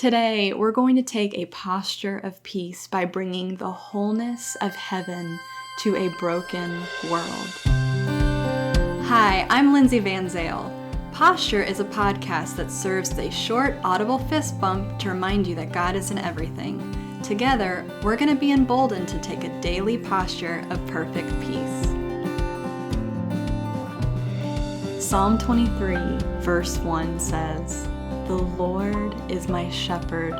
Today, we're going to take a posture of peace by bringing the wholeness of heaven to a broken world. Hi, I'm Lindsay van Zyl. Posture is a podcast that serves as a short, audible fist bump to remind you that God is in everything. Together, we're going to be emboldened to take a daily posture of perfect peace. Psalm 23, verse 1 says, "The Lord is my shepherd,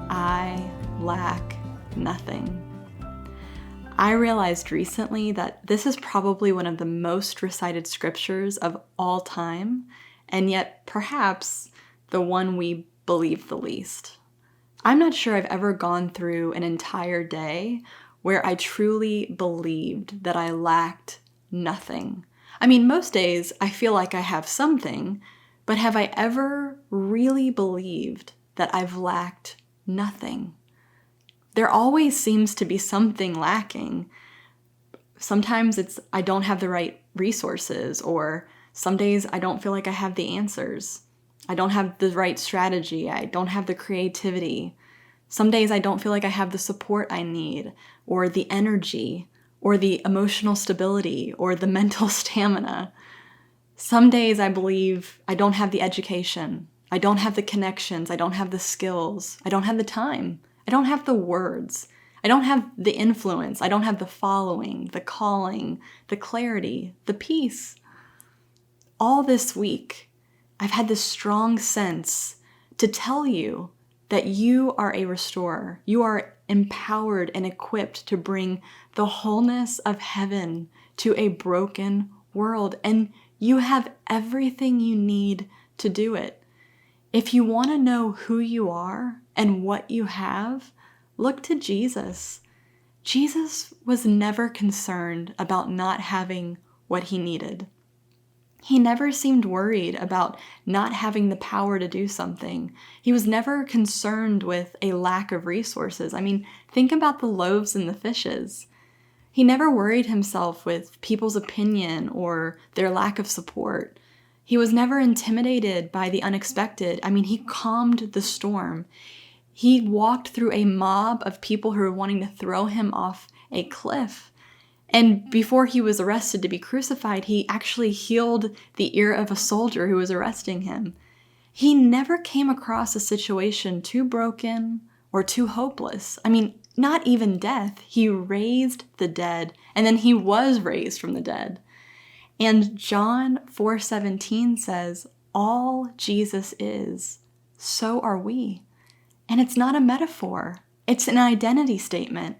I lack nothing." I realized recently that this is probably one of the most recited scriptures of all time, and yet perhaps the one we believe the least. I'm not sure I've ever gone through an entire day where I truly believed that I lacked nothing. I mean, most days I feel like I have something, but have I ever really believed that I've lacked nothing? There always seems to be something lacking. Sometimes it's I don't have the right resources, or some days I don't feel like I have the answers. I don't have the right strategy. I don't have the creativity. Some days I don't feel like I have the support I need, or the energy, or the emotional stability, or the mental stamina. Some days I believe I don't have the education. I don't have the connections. I don't have the skills. I don't have the time. I don't have the words. I don't have the influence. I don't have the following, the calling, the clarity, the peace. All this week, I've had this strong sense to tell you that you are a restorer. You are empowered and equipped to bring the wholeness of heaven to a broken world, and you have everything you need to do it. If you want to know who you are and what you have, look to Jesus. Jesus was never concerned about not having what he needed. He never seemed worried about not having the power to do something. He was never concerned with a lack of resources. I mean, think about the loaves and the fishes. He never worried himself with people's opinion or their lack of support. He was never intimidated by the unexpected. I mean, he calmed the storm. He walked through a mob of people who were wanting to throw him off a cliff. And before he was arrested to be crucified, he actually healed the ear of a soldier who was arresting him. He never came across a situation too broken or too hopeless. I mean, not even death. He raised the dead, and then he was raised from the dead. And John 4:17 says, all Jesus is, so are we. And it's not a metaphor. It's an identity statement.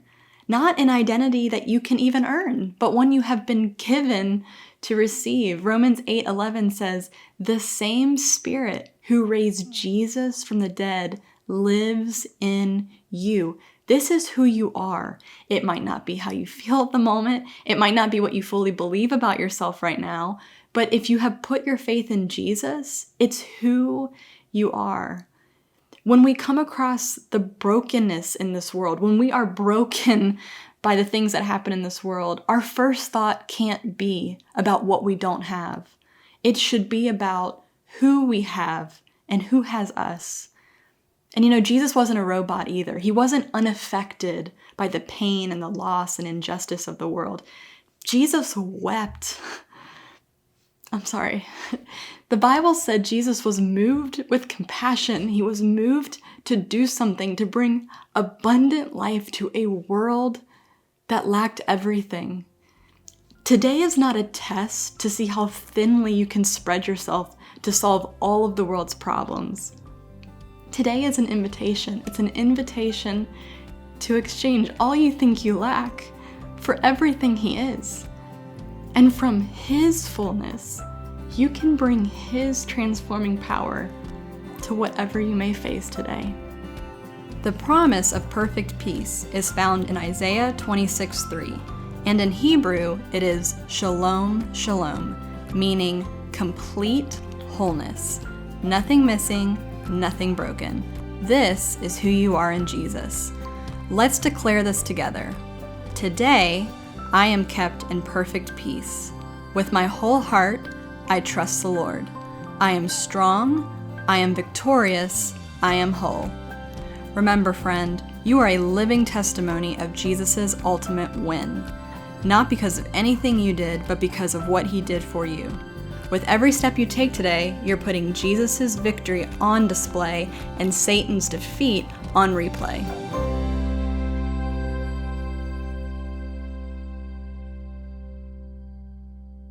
Not an identity that you can even earn, but one you have been given to receive. Romans 8:11 says, the same Spirit who raised Jesus from the dead lives in you. This is who you are. It might not be how you feel at the moment. It might not be what you fully believe about yourself right now. But if you have put your faith in Jesus, it's who you are. When we come across the brokenness in this world, when we are broken by the things that happen in this world, our first thought can't be about what we don't have. It should be about who we have and who has us. And you know, Jesus wasn't a robot either. He wasn't unaffected by the pain and the loss and injustice of the world. Jesus wept. I'm sorry. The Bible said Jesus was moved with compassion. He was moved to do something, to bring abundant life to a world that lacked everything. Today is not a test to see how thinly you can spread yourself to solve all of the world's problems. Today is an invitation. It's an invitation to exchange all you think you lack for everything he is. And from his fullness, you can bring his transforming power to whatever you may face today. The promise of perfect peace is found in Isaiah 26:3, and in Hebrew it is shalom, shalom, meaning complete wholeness, nothing missing, nothing broken. This is who you are in Jesus. Let's declare this together. Today, I am kept in perfect peace. With my whole heart, I trust the Lord. I am strong, I am victorious, I am whole. Remember, friend, you are a living testimony of Jesus' ultimate win. Not because of anything you did, but because of what he did for you. With every step you take today, you're putting Jesus' victory on display and Satan's defeat on replay.